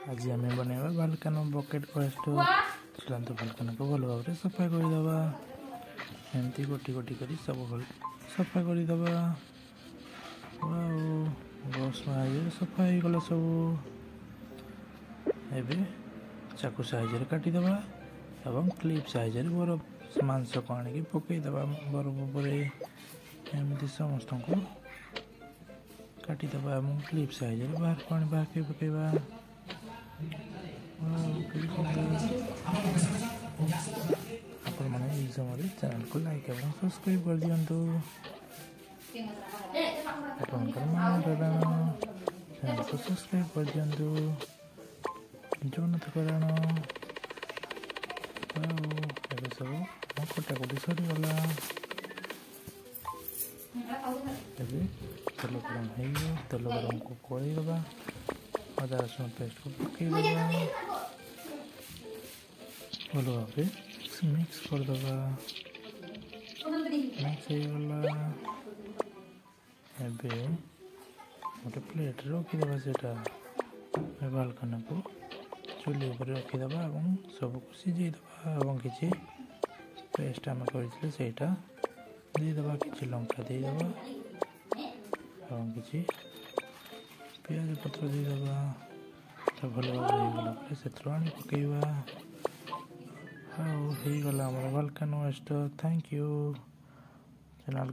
आज आम बनवा बाल्कानो बकेट पेस्ट चलते बाल्कानो को भल भाव सफा करदे एमती गोटी गोटी कर सब सफा करदे ब्रश साहाଯ୍य सफा हो गला सब एबे चाकू साहाଯ୍य काटिदे एवं क्लिप साहाଯ୍य बरफ मांस को आनिक पकईदे बरफ पर एमती समस्त को काटिदे क्लिप साहाଯ୍य बाहर को आनी बाहर पकईवा आपण मैंने समय चैनल को लाइक और सब्सक्राइब कर दिंतु चैनल को सब्सक्राइब कर दिंतु जगन्नाथ कल्याण सब कटाकटी सरीगला तेल गरम हो तेल गरम को कड़ेदे अदा रसुण पेस्ट को पकईदे भल भाव मिक्स करदे मिक्स हो गला एबे गोटे प्लेट रखीदे से बाल्कानो को चूल्ही पर रखीदे सबको सीझेदे किसी पेस्ट आम करते सेटा देदे कि लंका देदे किसी पियाज पत्र देदे भल भाव से आनी पकईवा हो गला बाल्कानो पेस्ट। थैंक यू चैनल को